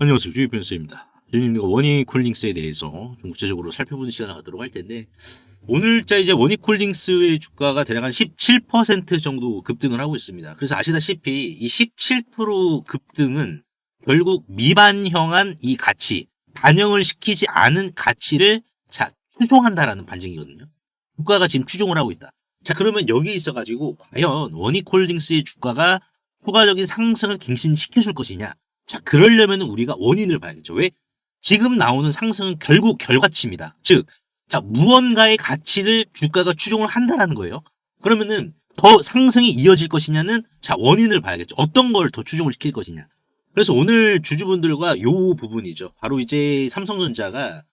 안녕하세요. 주입변호사입니다. 저희는 원익홀딩스에 대해서 좀 구체적으로 살펴보는 시간을 갖도록 할 텐데, 오늘자 이제 원익홀딩스의 주가가 대략 한 17% 정도 급등을 하고 있습니다. 그래서 아시다시피 이 17% 급등은 결국 미반영한 이 가치, 반영을 시키지 않은 가치를 추종한다라는 반증이거든요. 주가가 지금 추종을 하고 있다. 자, 그러면 여기에 있어가지고 과연 원익홀딩스의 주가가 추가적인 상승을 갱신시켜줄 것이냐? 자, 그러려면 우리가 원인을 봐야겠죠. 왜? 지금 나오는 상승은 결국 결과치입니다. 즉, 자, 무언가의 가치를 주가가 추종을 한다는 거예요. 그러면은 더 상승이 이어질 것이냐는 자, 원인을 봐야겠죠. 어떤 걸 더 추종을 시킬 것이냐. 그래서 오늘 주주분들과 요 부분이죠. 바로 이제 삼성전자가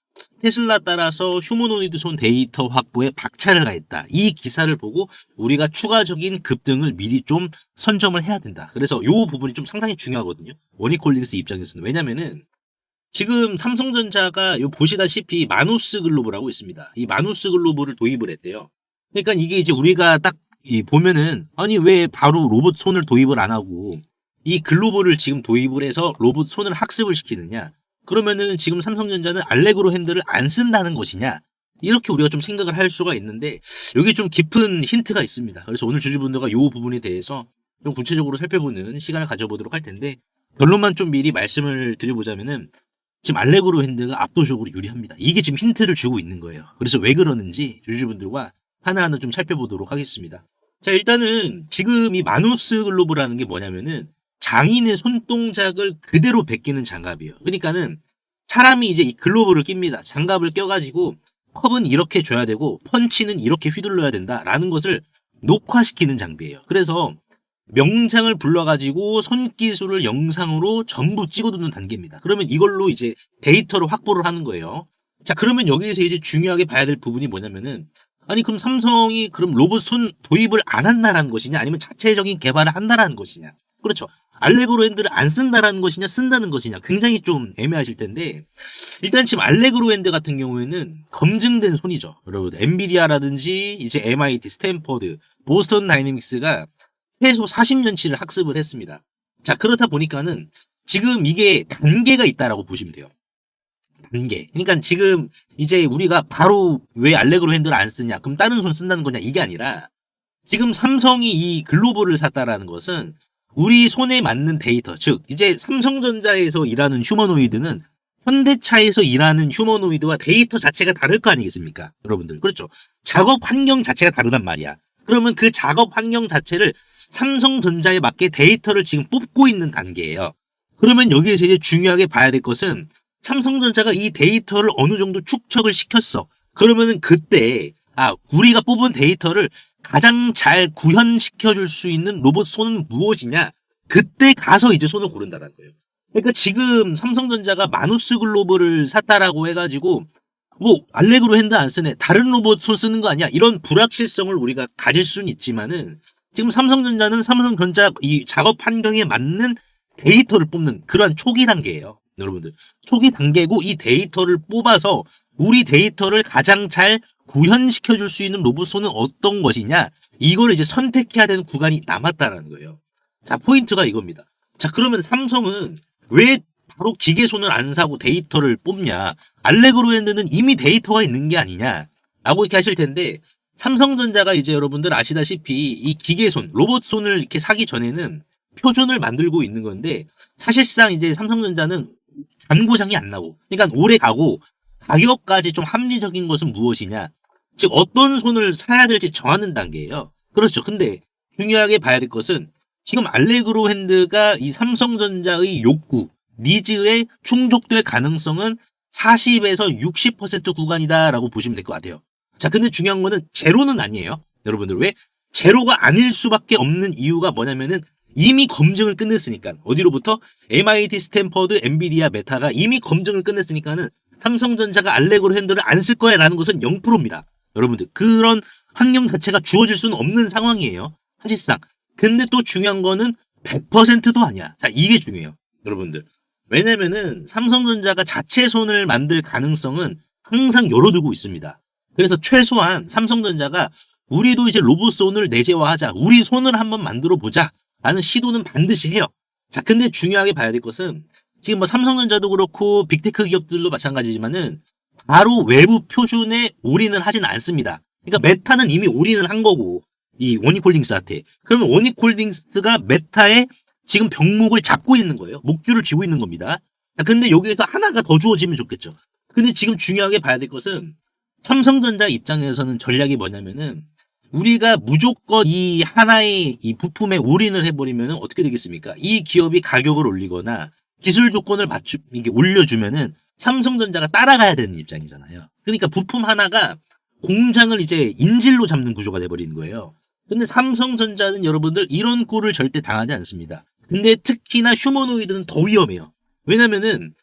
테슬라 따라서 휴머노이드 손 데이터 확보에 박차를 가했다. 이 기사를 보고 우리가 추가적인 급등을 미리 좀 선점을 해야 된다. 그래서 요 부분이 좀 상당히 중요하거든요. 원익홀딩스 입장에서는. 왜냐면은 지금 삼성전자가 요 보시다시피 마누스 글로벌하고 있습니다. 이 마누스 글로벌을 도입을 했대요. 그러니까 이게 이제 우리가 딱 보면은 아니 왜 바로 로봇 손을 도입을 안 하고 이 글로벌을 지금 도입을 해서 로봇 손을 학습을 시키느냐? 그러면은 지금 삼성전자는 알레그로 핸들을 안 쓴다는 것이냐? 이렇게 우리가 좀 생각을 할 수가 있는데 여기 좀 깊은 힌트가 있습니다. 그래서 오늘 주주분들과 이 부분에 대해서 좀 구체적으로 살펴보는 시간을 가져보도록 할 텐데 결론만 좀 미리 말씀을 드려보자면은 지금 알레그로 핸드가 압도적으로 유리합니다. 이게 지금 힌트를 주고 있는 거예요. 그래서 왜 그러는지 주주분들과 하나하나 좀 살펴보도록 하겠습니다. 자, 일단은 지금 이 마누스 글로벌이라는 게 뭐냐면은 장인의 손동작을 그대로 베끼는 장갑이에요. 그러니까는 사람이 이제 이 글로브를 낍니다. 장갑을 껴가지고 컵은 이렇게 줘야 되고 펀치는 이렇게 휘둘러야 된다라는 것을 녹화시키는 장비예요. 그래서 명장을 불러가지고 손기술을 영상으로 전부 찍어두는 단계입니다. 그러면 이걸로 이제 데이터를 확보를 하는 거예요. 자, 그러면 여기에서 이제 중요하게 봐야 될 부분이 뭐냐면은 아니 그럼 삼성이 그럼 로봇 손 도입을 안 한다라는 것이냐 아니면 자체적인 개발을 한다라는 것이냐. 그렇죠. 알레그로 핸드를 안 쓴다라는 것이냐 쓴다는 것이냐 굉장히 좀 애매하실 텐데 일단 지금 알레그로 핸드 같은 경우에는 검증된 손이죠. 여러분 엔비디아라든지 이제 MIT, 스탠퍼드, 보스턴 다이내믹스가 최소 40년치를 학습을 했습니다. 자, 그렇다 보니까는 지금 이게 단계가 있다라고 보시면 돼요. 단계. 그러니까 지금 이제 우리가 바로 왜 알레그로 핸드를 안 쓰냐 그럼 다른 손 쓴다는 거냐 이게 아니라 지금 삼성이 이 글로벌을 샀다라는 것은 우리 손에 맞는 데이터, 즉 이제 삼성전자에서 일하는 휴머노이드는 현대차에서 일하는 휴머노이드와 데이터 자체가 다를 거 아니겠습니까? 여러분들. 그렇죠. 작업 환경 자체가 다르단 말이야. 그러면 그 작업 환경 자체를 삼성전자에 맞게 데이터를 지금 뽑고 있는 단계예요. 그러면 여기에서 이제 중요하게 봐야 될 것은 삼성전자가 이 데이터를 어느 정도 축적을 시켰어. 그러면은 그때 우리가 뽑은 데이터를 가장 잘 구현시켜줄 수 있는 로봇 손은 무엇이냐? 그때 가서 이제 손을 고른다는 거예요. 그러니까 지금 삼성전자가 마누스 글로벌을 샀다라고 해가지고 뭐 알레그로 핸드 안 쓰네 다른 로봇 손 쓰는 거 아니야? 이런 불확실성을 우리가 가질 수는 있지만은 지금 삼성전자는 삼성전자 이 작업 환경에 맞는 데이터를 뽑는 그러한 초기 단계예요. 여러분들 초기 단계고 이 데이터를 뽑아서 우리 데이터를 가장 잘 구현시켜줄 수 있는 로봇손은 어떤 것이냐 이걸 이제 선택해야 되는 구간이 남았다라는 거예요. 자, 포인트가 이겁니다. 자, 그러면 삼성은 왜 바로 기계손을 안 사고 데이터를 뽑냐? 알레그로 핸드는 이미 데이터가 있는 게 아니냐 라고 이렇게 하실 텐데 삼성전자가 이제 여러분들 아시다시피 이 기계손 로봇손을 이렇게 사기 전에는 표준을 만들고 있는 건데 사실상 이제 삼성전자는 잔고장이 안 나고 그러니까 오래 가고 가격까지 좀 합리적인 것은 무엇이냐 즉 어떤 손을 사야 될지 정하는 단계예요. 그렇죠. 근데 중요하게 봐야 될 것은 지금 알레그로 핸드가 이 삼성전자의 욕구, 니즈에 충족될 가능성은 40에서 60% 구간이다라고 보시면 될 것 같아요. 자, 근데 중요한 거는 제로는 아니에요. 여러분들 왜? 제로가 아닐 수밖에 없는 이유가 뭐냐면은 이미 검증을 끝냈으니까 어디로부터? MIT, 스탠퍼드, 엔비디아, 메타가 이미 검증을 끝냈으니까는 삼성전자가 알레그로 핸들을 안 쓸 거야 라는 것은 0%입니다. 여러분들 그런 환경 자체가 주어질 수는 없는 상황이에요. 사실상. 근데 또 중요한 거는 100%도 아니야. 자, 이게 중요해요. 여러분들. 왜냐면은 삼성전자가 자체 손을 만들 가능성은 항상 열어두고 있습니다. 그래서 최소한 삼성전자가 우리도 이제 로봇 손을 내재화하자. 우리 손을 한번 만들어 보자. 라는 시도는 반드시 해요. 자, 근데 중요하게 봐야 될 것은 지금 뭐 삼성전자도 그렇고 빅테크 기업들도 마찬가지지만은 바로 외부 표준에 올인을 하지는 않습니다. 그러니까 메타는 이미 올인을 한 거고 이 원익홀딩스한테. 그러면 원익홀딩스가 메타에 지금 병목을 잡고 있는 거예요. 목줄을 쥐고 있는 겁니다. 근데 여기에서 하나가 더 주어지면 좋겠죠. 근데 지금 중요하게 봐야 될 것은 삼성전자 입장에서는 전략이 뭐냐면은 우리가 무조건 이 하나의 이 부품에 올인을 해버리면 어떻게 되겠습니까? 이 기업이 가격을 올리거나 기술 조건을 이게 올려주면은 삼성전자가 따라가야 되는 입장이잖아요. 그러니까 부품 하나가 공장을 이제 인질로 잡는 구조가 돼버리는 거예요. 근데 삼성전자는 여러분들 이런 꼴을 절대 당하지 않습니다. 근데 특히나 휴머노이드는 더 위험해요. 왜냐면은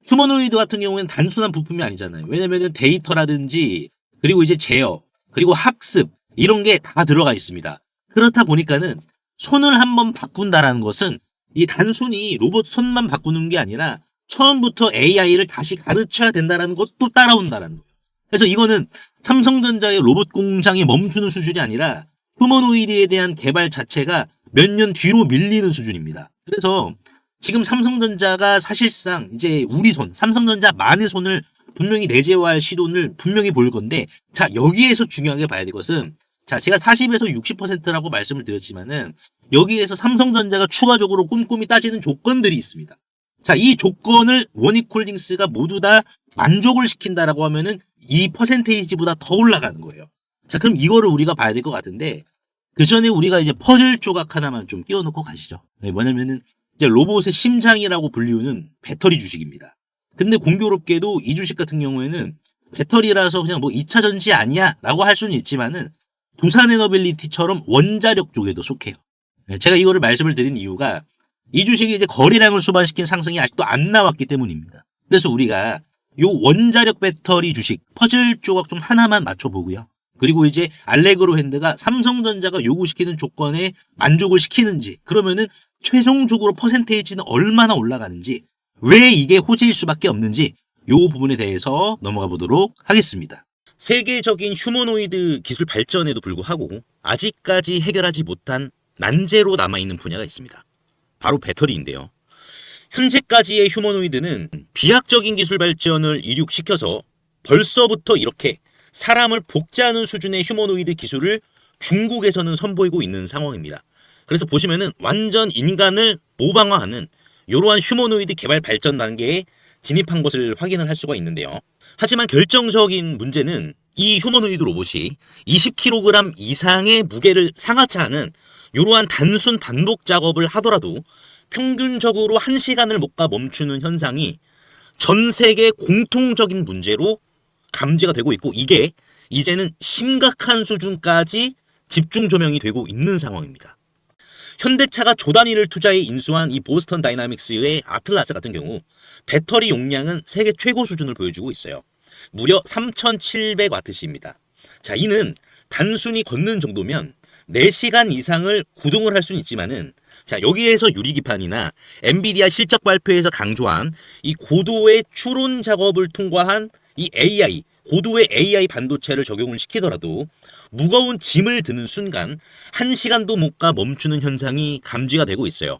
휴머노이드 같은 경우에는 단순한 부품이 아니잖아요. 왜냐면은 데이터라든지 그리고 이제 제어 그리고 학습 이런 게 다 들어가 있습니다. 그렇다 보니까는 손을 한번 바꾼다라는 것은 이 단순히 로봇 손만 바꾸는 게 아니라 처음부터 AI를 다시 가르쳐야 된다라는 것도 따라온다라는 거예요. 그래서 이거는 삼성전자의 로봇 공장이 멈추는 수준이 아니라 휴머노이드에 대한 개발 자체가 몇 년 뒤로 밀리는 수준입니다. 그래서 지금 삼성전자가 사실상 이제 우리 손, 삼성전자만의 손을 분명히 내재화할 시도를 분명히 볼 건데, 자, 여기에서 중요하게 봐야 될 것은, 자, 제가 40에서 60%라고 말씀을 드렸지만은, 여기에서 삼성전자가 추가적으로 꼼꼼히 따지는 조건들이 있습니다. 자, 이 조건을 원익홀딩스가 모두 다 만족을 시킨다라고 하면은 이 퍼센테이지보다 더 올라가는 거예요. 자, 그럼 이거를 우리가 봐야 될 것 같은데, 그 전에 우리가 이제 퍼즐 조각 하나만 좀 끼워놓고 가시죠. 뭐냐면은, 이제 로봇의 심장이라고 불리우는 배터리 주식입니다. 근데 공교롭게도 이 주식 같은 경우에는 배터리라서 그냥 뭐 2차 전지 아니야 라고 할 수는 있지만은 두산에너빌리티처럼 원자력 쪽에도 속해요. 제가 이거를 말씀을 드린 이유가 이 주식이 이제 거래량을 수반시킨 상승이 아직도 안 나왔기 때문입니다. 그래서 우리가 요 원자력 배터리 주식 퍼즐 조각 좀 하나만 맞춰보고요. 그리고 이제 알레그로 핸드가 삼성전자가 요구시키는 조건에 만족을 시키는지, 그러면은 최종적으로 퍼센테이지는 얼마나 올라가는지, 왜 이게 호재일 수밖에 없는지 요 부분에 대해서 넘어가 보도록 하겠습니다. 세계적인 휴머노이드 기술 발전에도 불구하고 아직까지 해결하지 못한 난제로 남아있는 분야가 있습니다. 바로 배터리인데요. 현재까지의 휴머노이드는 비약적인 기술 발전을 이룩시켜서 벌써부터 이렇게 사람을 복제하는 수준의 휴머노이드 기술을 중국에서는 선보이고 있는 상황입니다. 그래서 보시면은 완전 인간을 모방화하는 이러한 휴머노이드 개발 발전 단계에 진입한 것을 확인을 할 수가 있는데요. 하지만 결정적인 문제는 이 휴머노이드 로봇이 20kg 이상의 무게를 상하치 않은 이러한 단순 반복 작업을 하더라도 평균적으로 1시간을 못 가 멈추는 현상이 전 세계 공통적인 문제로 감지가 되고 있고, 이게 이제는 심각한 수준까지 집중 조명이 되고 있는 상황입니다. 현대차가 조 단위를 투자해 인수한 이 보스턴 다이나믹스의 아틀라스 같은 경우 배터리 용량은 세계 최고 수준을 보여주고 있어요. 무려 3700와트시입니다. 자, 이는 단순히 걷는 정도면 4시간 이상을 구동을 할 수는 있지만은, 자, 여기에서 유리기판이나 엔비디아 실적 발표에서 강조한 이 고도의 추론 작업을 통과한 이 AI, 고도의 AI 반도체를 적용을 시키더라도 무거운 짐을 드는 순간 1시간도 못 가 멈추는 현상이 감지가 되고 있어요.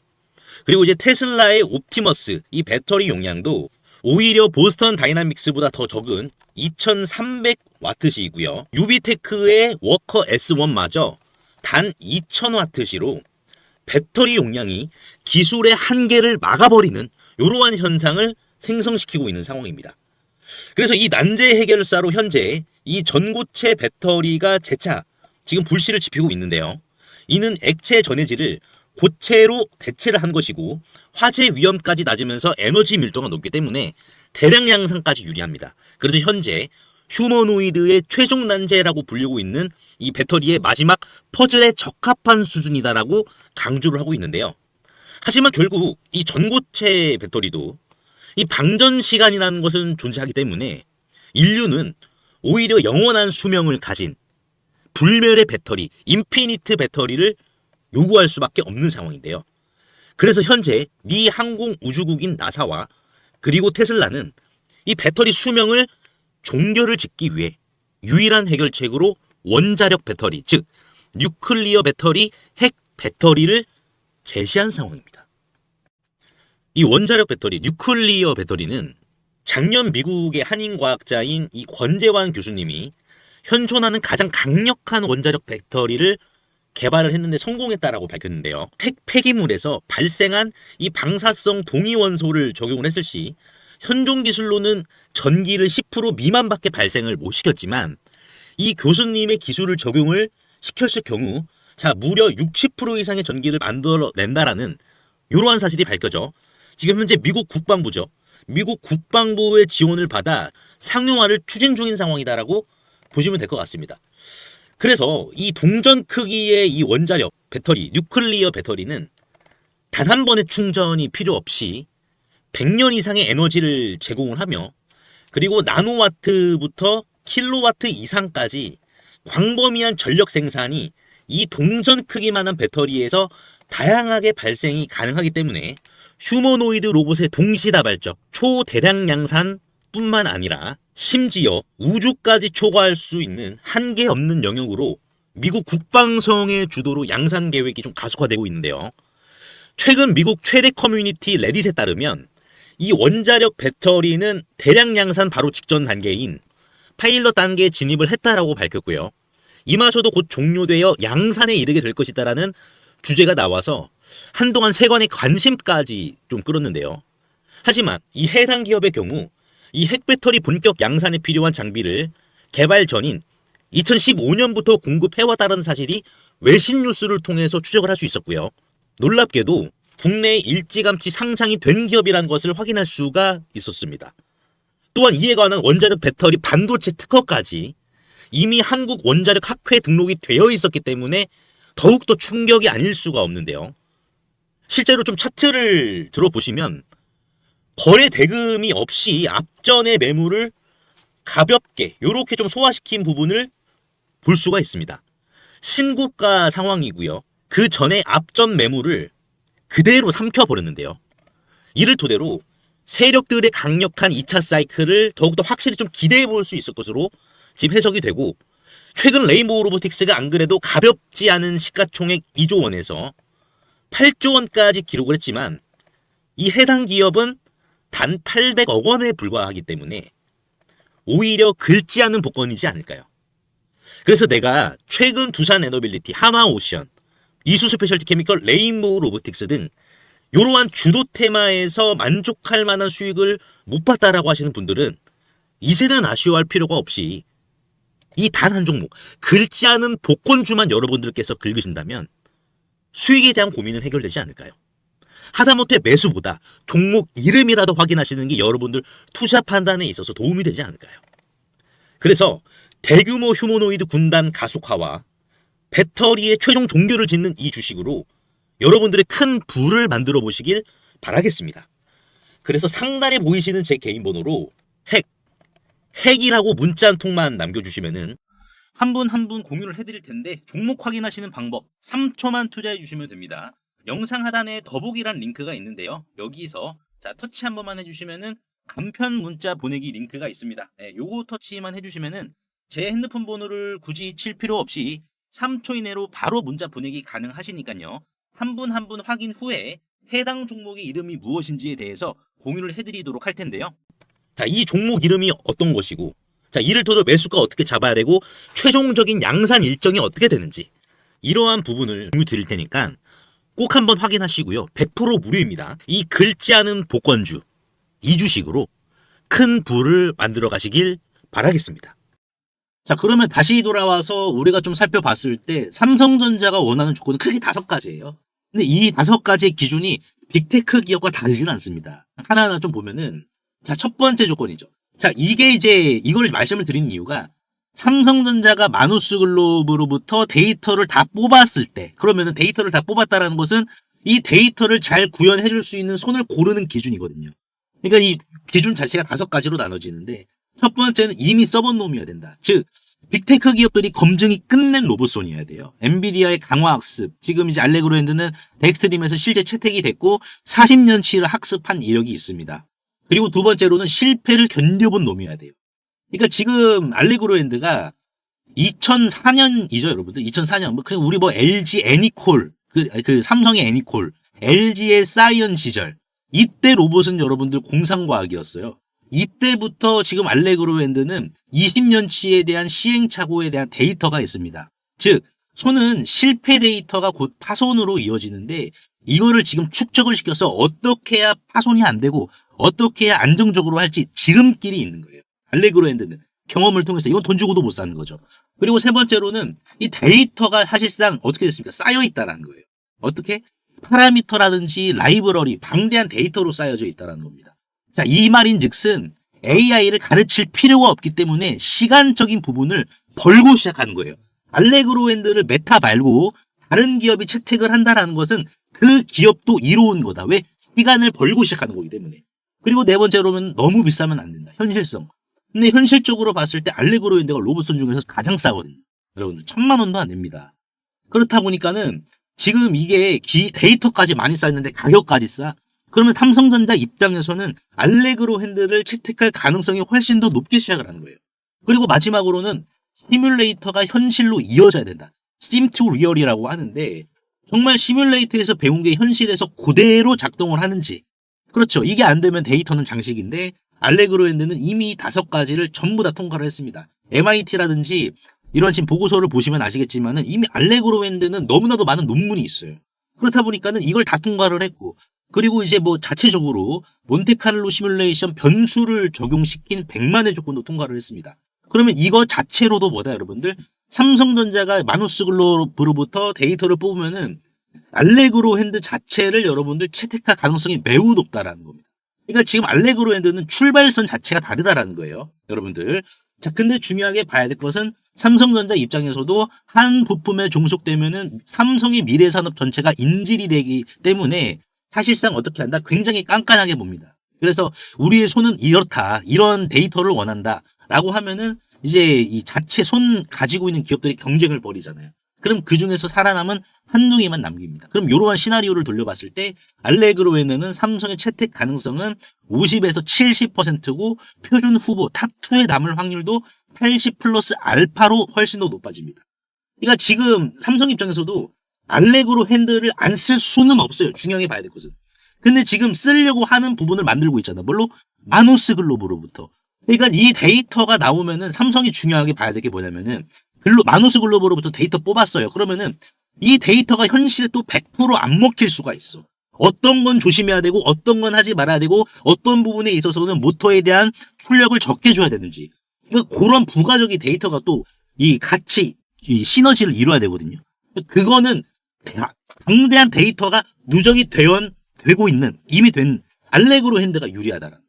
그리고 이제 테슬라의 옵티머스 이 배터리 용량도 오히려 보스턴 다이나믹스보다 더 적은 2300와트시이고요. 유비테크의 워커 S1마저 단 2000와트시로 배터리 용량이 기술의 한계를 막아버리는 이러한 현상을 생성시키고 있는 상황입니다. 그래서 이 난제 해결사로 현재 이 전고체 배터리가 재차 지금 불씨를 지피고 있는데요. 이는 액체 전해질을 고체로 대체를 한 것이고 화재 위험까지 낮으면서 에너지 밀도가 높기 때문에 대량 양산까지 유리합니다. 그래서 현재 휴머노이드의 최종 난제라고 불리고 있는 이 배터리의 마지막 퍼즐에 적합한 수준이다라고 강조를 하고 있는데요. 하지만 결국 이 전고체 배터리도 이 방전 시간이라는 것은 존재하기 때문에 인류는 오히려 영원한 수명을 가진 불멸의 배터리, 인피니트 배터리를 요구할 수밖에 없는 상황인데요. 그래서 현재 미 항공우주국인 나사와 그리고 테슬라는 이 배터리 수명을 종결을 짓기 위해 유일한 해결책으로 원자력 배터리, 즉 뉴클리어 배터리, 핵 배터리를 제시한 상황입니다. 이 원자력 배터리, 뉴클리어 배터리는 작년 미국의 한인과학자인 이 권재환 교수님이 현존하는 가장 강력한 원자력 배터리를 개발을 했는데 성공했다라고 밝혔는데요. 폐기물에서 발생한 이 방사성 동위원소를 적용을 했을 시 현존 기술로는 전기를 10% 미만밖에 발생을 못 시켰지만 이 교수님의 기술을 적용을 시켰을 경우 자 무려 60% 이상의 전기를 만들어낸다라는 이러한 사실이 밝혀져 지금 현재 미국 국방부죠. 미국 국방부의 지원을 받아 상용화를 추진 중인 상황이다라고 보시면 될 것 같습니다. 그래서 이 동전 크기의 이 원자력 배터리, 뉴클리어 배터리는 단 한 번의 충전이 필요 없이 100년 이상의 에너지를 제공을 하며 그리고 나노와트부터 킬로와트 이상까지 광범위한 전력 생산이 이 동전 크기만한 배터리에서 다양하게 발생이 가능하기 때문에 휴머노이드 로봇의 동시다발적 초대량 양산뿐만 아니라 심지어 우주까지 초과할 수 있는 한계 없는 영역으로 미국 국방성의 주도로 양산 계획이 좀 가속화되고 있는데요. 최근 미국 최대 커뮤니티 레딧에 따르면 이 원자력 배터리는 대량 양산 바로 직전 단계인 파일럿 단계에 진입을 했다라고 밝혔고요. 이마저도 곧 종료되어 양산에 이르게 될 것이다라는 주제가 나와서 한동안 세간의 관심까지 좀 끌었는데요. 하지만 이 해당 기업의 경우 이 핵배터리 본격 양산에 필요한 장비를 개발 전인 2015년부터 공급해왔다는 사실이 외신 뉴스를 통해서 추적을 할 수 있었고요. 놀랍게도 국내에 일찌감치 상장이 된 기업이라는 것을 확인할 수가 있었습니다. 또한 이에 관한 원자력 배터리 반도체 특허까지 이미 한국 원자력 학회에 등록이 되어 있었기 때문에 더욱더 충격이 아닐 수가 없는데요. 실제로 좀 차트를 들어보시면 거래 대금이 없이 앞전의 매물을 가볍게 이렇게 좀 소화시킨 부분을 볼 수가 있습니다. 신고가 상황이고요. 그 전에 앞전 매물을 그대로 삼켜버렸는데요. 이를 토대로 세력들의 강력한 2차 사이클을 더욱더 확실히 좀 기대해 볼 수 있을 것으로 지금 해석이 되고 최근 레인보우 로보틱스가 안 그래도 가볍지 않은 시가총액 2조 원에서 8조 원까지 기록을 했지만 이 해당 기업은 단 800억 원에 불과하기 때문에 오히려 긁지 않은 복권이지 않을까요? 그래서 내가 최근 두산 에너빌리티, 하마오션, 이수 스페셜티 케미컬, 레인보우 로보틱스 등 이러한 주도 테마에서 만족할 만한 수익을 못 봤다라고 하시는 분들은 이제는 아쉬워할 필요가 없이 이 단 한 종목, 긁지 않은 복권주만 여러분들께서 긁으신다면 수익에 대한 고민은 해결되지 않을까요? 하다못해 매수보다 종목 이름이라도 확인하시는 게 여러분들 투자 판단에 있어서 도움이 되지 않을까요? 그래서 대규모 휴머노이드 군단 가속화와 배터리의 최종 종교를 짓는 이 주식으로 여러분들의 큰 부를 만들어 보시길 바라겠습니다. 그래서 상단에 보이시는 제 개인 번호로 핵이라고 문자 한 통만 남겨주시면은 한 분 한 분 공유를 해드릴 텐데 종목 확인하시는 방법 3초만 투자해 주시면 됩니다. 영상 하단에 더보기란 링크가 있는데요. 여기서 자 터치 한 번만 해주시면은 간편 문자 보내기 링크가 있습니다. 요거 터치만 해주시면은 제 핸드폰 번호를 굳이 칠 필요 없이 3초 이내로 바로 문자 보내기 가능하시니까요. 한 분 한 분 확인 후에 해당 종목의 이름이 무엇인지에 대해서 공유를 해드리도록 할 텐데요. 자, 이 종목 이름이 어떤 것이고 자, 이를 토대로 매수가 어떻게 잡아야 되고 최종적인 양산 일정이 어떻게 되는지 이러한 부분을 공유 드릴 테니까 꼭 한번 확인하시고요. 100% 무료입니다. 이 긁지 않은 복권주 이 주식으로 큰 부를 만들어 가시길 바라겠습니다. 자, 그러면 다시 돌아와서 우리가 좀 살펴봤을 때 삼성전자가 원하는 조건은 크게 5가지예요. 근데 이 5가지의 기준이 빅테크 기업과 다르지는 않습니다. 하나하나 좀 보면은 자, 첫 번째 조건이죠. 자, 이게 이제 이걸 말씀을 드린 이유가 삼성전자가 마누스글로브로부터 데이터를 다 뽑았을 때 그러면은 데이터를 다 뽑았다라는 것은 이 데이터를 잘 구현해 줄 수 있는 손을 고르는 기준이거든요. 그러니까 이 기준 자체가 5가지로 나눠지는데 첫 번째는 이미 써본 놈이어야 된다. 즉 빅테크 기업들이 검증이 끝낸 로봇손이어야 돼요. 엔비디아의 강화학습, 지금 이제 알레그로엔드는 덱스트림에서 실제 채택이 됐고 40년치를 학습한 이력이 있습니다. 그리고 두 번째로는 실패를 견뎌본 놈이어야 돼요. 그러니까 지금 알레그로엔드가 2004년이죠, 여러분들. 2004년. 뭐 그냥 우리 뭐 LG 애니콜, 그 삼성의 애니콜, LG의 사이언 시절 이때 로봇은 여러분들 공상과학이었어요. 이때부터 지금 알레그로 핸드는 20년치에 대한 시행착오에 대한 데이터가 있습니다. 즉, 손은 실패 데이터가 곧 파손으로 이어지는데 이거를 지금 축적을 시켜서 어떻게 해야 파손이 안 되고 어떻게 해야 안정적으로 할지 지름길이 있는 거예요. 알레그로 핸드는 경험을 통해서 이건 돈 주고도 못 사는 거죠. 그리고 세 번째로는 이 데이터가 사실상 어떻게 됐습니까? 쌓여 있다라는 거예요. 어떻게? 파라미터라든지 라이브러리, 방대한 데이터로 쌓여져 있다는 겁니다. 자, 이 말인즉슨 AI를 가르칠 필요가 없기 때문에 시간적인 부분을 벌고 시작하는 거예요. 알레그로 핸드를 메타 말고 다른 기업이 채택을 한다는 것은 그 기업도 이로운 거다. 왜? 시간을 벌고 시작하는 거기 때문에. 그리고 네 번째로는 너무 비싸면 안 된다. 현실성. 근데 현실적으로 봤을 때 알레그로 핸드가 로봇손 중에서 가장 싸거든요. 여러분들 1,000만 원도 안 됩니다. 그렇다 보니까는 지금 이게 데이터까지 많이 쌓였는데 가격까지 싸. 그러면 삼성전자 입장에서는 알레그로 핸드를 채택할 가능성이 훨씬 더 높게 시작을 하는 거예요. 그리고 마지막으로는 시뮬레이터가 현실로 이어져야 된다. 심 투 리얼이라고 하는데 정말 시뮬레이터에서 배운 게 현실에서 그대로 작동을 하는지. 그렇죠. 이게 안 되면 데이터는 장식인데 알레그로 핸드는 이미 5가지를 전부 다 통과를 했습니다. MIT라든지 이런 지금 보고서를 보시면 아시겠지만은 이미 알레그로 핸드는 너무나도 많은 논문이 있어요. 그렇다 보니까는 이걸 다 통과를 했고 그리고 이제 뭐 자체적으로 몬테카를로 시뮬레이션 변수를 적용시킨 100만의 조건도 통과를 했습니다. 그러면 이거 자체로도 뭐다 여러분들? 삼성전자가 마누스 글로브로부터 데이터를 뽑으면은 알레그로 핸드 자체를 여러분들 채택할 가능성이 매우 높다라는 겁니다. 그러니까 지금 알레그로 핸드는 출발선 자체가 다르다라는 거예요. 여러분들. 자, 근데 중요하게 봐야 될 것은 삼성전자 입장에서도 한 부품에 종속되면은 삼성의 미래 산업 전체가 인질이 되기 때문에 사실상 어떻게 한다? 굉장히 깐깐하게 봅니다. 그래서 우리의 손은 이렇다. 이런 데이터를 원한다. 라고 하면은 이제 이 자체 손 가지고 있는 기업들이 경쟁을 벌이잖아요. 그럼 그 중에서 살아남은 한두 개만 남깁니다. 그럼 이러한 시나리오를 돌려봤을 때 알레그로 핸드는 삼성의 채택 가능성은 50에서 70%고 표준 후보 탑2에 남을 확률도 80 플러스 알파로 훨씬 더 높아집니다. 그러니까 지금 삼성 입장에서도 알레그로 핸드를 안 쓸 수는 없어요. 중요하게 봐야 될 것은. 근데 지금 쓰려고 하는 부분을 만들고 있잖아. 물론 마누스 글로브로부터. 그러니까 이 데이터가 나오면은 삼성이 중요하게 봐야 될 게 뭐냐면은 마누스 글로브로부터 데이터 뽑았어요. 그러면은 이 데이터가 현실에 또 100%안 먹힐 수가 있어. 어떤 건 조심해야 되고 어떤 건 하지 말아야 되고 어떤 부분에 있어서는 모터에 대한 출력을 적게 줘야 되는지. 그러니까 그런 부가적인 데이터가 또 이 같이 이 시너지를 이뤄야 되거든요. 그거는 방대한 데이터가 누적이 되고 있는 이미 된 알레그로 핸드가 유리하다는 거예요.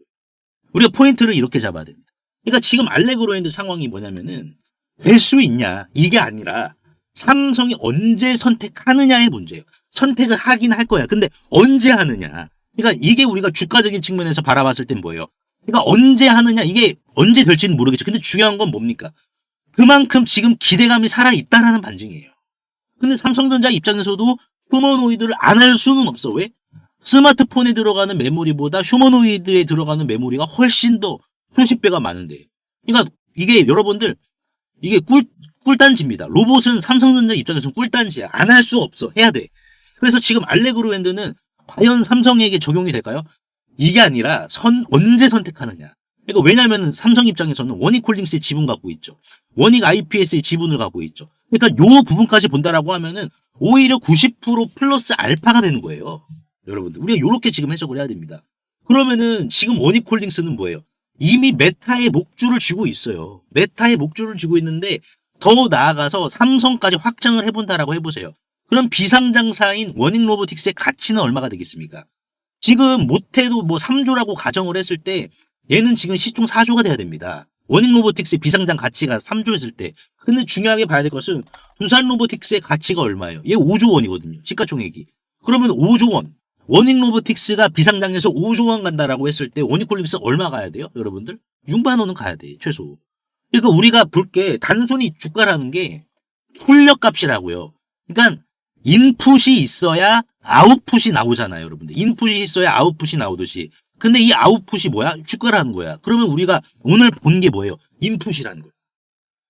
우리가 포인트를 이렇게 잡아야 됩니다. 그러니까 지금 알레그로 핸드 상황이 뭐냐면은 될 수 있냐 이게 아니라 삼성이 언제 선택하느냐의 문제예요. 선택을 하긴 할 거야. 근데 언제 하느냐. 그러니까 이게 우리가 주가적인 측면에서 바라봤을 땐 뭐예요? 그러니까 언제 하느냐 이게 언제 될지는 모르겠죠. 근데 중요한 건 뭡니까? 그만큼 지금 기대감이 살아있다라는 반증이에요. 근데 삼성전자 입장에서도 휴머노이드를 안 할 수는 없어. 왜? 스마트폰에 들어가는 메모리보다 휴머노이드에 들어가는 메모리가 훨씬 더 수십 배가 많은데. 그러니까 이게 여러분들 이게 꿀단지입니다. 로봇은 삼성전자 입장에서는 꿀단지야. 안 할 수 없어. 해야 돼. 그래서 지금 알레그로 핸드는 과연 삼성에게 적용이 될까요? 이게 아니라 언제 선택하느냐. 그러니까 왜냐하면 삼성 입장에서는 원익홀딩스의 지분 갖고 있죠. 원익 IPS의 지분을 갖고 있죠. 그러니까 요 부분까지 본다라고 하면은 오히려 90% 플러스 알파가 되는 거예요. 여러분들 우리가 요렇게 지금 해석을 해야 됩니다. 그러면은 지금 원익홀딩스는 뭐예요? 이미 메타의 목줄을 쥐고 있어요. 메타의 목줄을 쥐고 있는데 더 나아가서 삼성까지 확장을 해본다라고 해보세요. 그럼 비상장사인 원익로보틱스의 가치는 얼마가 되겠습니까? 지금 못해도 뭐 3조라고 가정을 했을 때 얘는 지금 시총 4조가 돼야 됩니다. 원익로보틱스의 비상장 가치가 3조였을 때. 근데 중요하게 봐야 될 것은 두산로보틱스의 가치가 얼마예요? 얘 5조 원이거든요. 시가총액이. 그러면 5조 원. 원익로보틱스가 비상장에서 5조 원 간다라고 했을 때 원익홀딩스 얼마 가야 돼요? 여러분들? 6만 원은 가야 돼. 최소. 그러니까 우리가 볼 게 단순히 주가라는 게 출력값이라고요. 그러니까 인풋이 있어야 아웃풋이 나오잖아요. 여러분들. 인풋이 있어야 아웃풋이 나오듯이. 근데 이 아웃풋이 뭐야? 주가라는 거야. 그러면 우리가 오늘 본 게 뭐예요? 인풋이라는 거예요.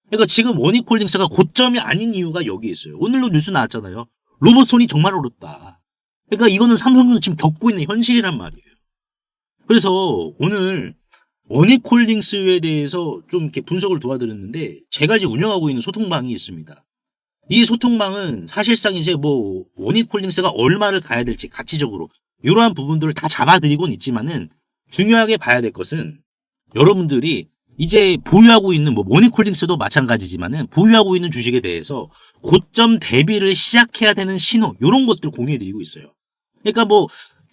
그러니까 지금 원익홀딩스가 고점이 아닌 이유가 여기 있어요. 오늘도 뉴스 나왔잖아요. 로봇손이 정말 어렵다. 그러니까 이거는 삼성전자 지금 겪고 있는 현실이란 말이에요. 그래서 오늘 원익홀딩스에 대해서 좀 이렇게 분석을 도와드렸는데 제가 지금 운영하고 있는 소통방이 있습니다. 이 소통방은 사실상 이제 뭐 원익홀딩스가 얼마를 가야 될지 가치적으로 이러한 부분들을 다 잡아드리고는 있지만은 중요하게 봐야 될 것은 여러분들이 이제 보유하고 있는 뭐 원익홀딩스도 마찬가지지만은 보유하고 있는 주식에 대해서 고점 대비를 시작해야 되는 신호 이런 것들 공유해드리고 있어요. 그러니까 뭐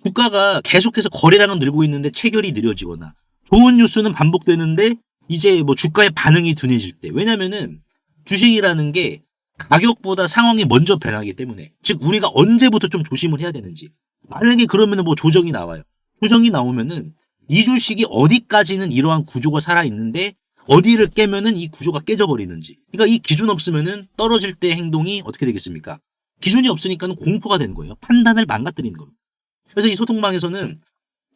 주가가 계속해서 거래량은 늘고 있는데 체결이 느려지거나 좋은 뉴스는 반복되는데 이제 뭐 주가의 반응이 둔해질 때 왜냐면은 주식이라는 게 가격보다 상황이 먼저 변하기 때문에 즉 우리가 언제부터 좀 조심을 해야 되는지 만약에 그러면은 뭐 조정이 나와요. 조정이 나오면은 이 주식이 어디까지는 이러한 구조가 살아있는데 어디를 깨면은 이 구조가 깨져버리는지. 그러니까 이 기준 없으면은 떨어질 때 행동이 어떻게 되겠습니까? 기준이 없으니까는 공포가 되는 거예요. 판단을 망가뜨리는 겁니다. 그래서 이 소통방에서는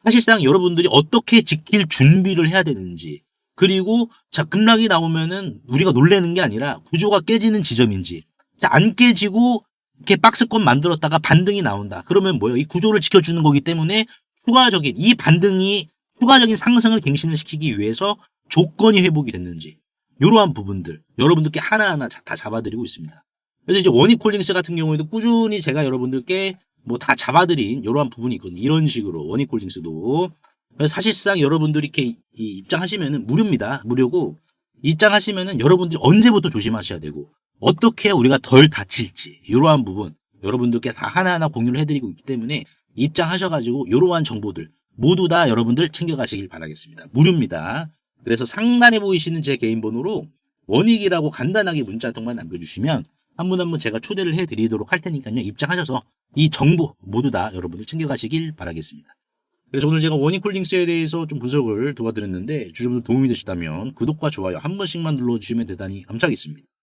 사실상 여러분들이 어떻게 지킬 준비를 해야 되는지 그리고 자 급락이 나오면은 우리가 놀라는 게 아니라 구조가 깨지는 지점인지 자, 안 깨지고 이렇게 박스권 만들었다가 반등이 나온다. 그러면 뭐예요? 이 구조를 지켜주는 거기 때문에 추가적인 이 반등이 추가적인 상승을 갱신을 시키기 위해서 조건이 회복이 됐는지 이러한 부분들 여러분들께 하나하나 다 잡아드리고 있습니다. 그래서 이제 원익홀딩스 같은 경우에도 꾸준히 제가 여러분들께 뭐 다 잡아드린 이러한 부분이 있거든요. 이런 식으로 원익홀딩스도 사실상 여러분들이 이렇게 입장하시면은 무료입니다. 무료고 입장하시면은 여러분들이 언제부터 조심하셔야 되고 어떻게 우리가 덜 다칠지 이러한 부분 여러분들께 다 하나하나 공유를 해드리고 있기 때문에 입장하셔가지고 이러한 정보들 모두 다 여러분들 챙겨가시길 바라겠습니다. 무료입니다. 그래서 상단에 보이시는 제 개인 번호로 원익이라고 간단하게 문자 한 통만 남겨주시면 한 분 한 분 제가 초대를 해드리도록 할 테니까요. 입장하셔서 이 정보 모두 다 여러분들 챙겨가시길 바라겠습니다. 그래서 오늘 제가 원익홀딩스에 대해서 좀 분석을 도와드렸는데 주주분들 도움이 되셨다면 구독과 좋아요 한 번씩만 눌러주시면 대단히 감사하겠습니다.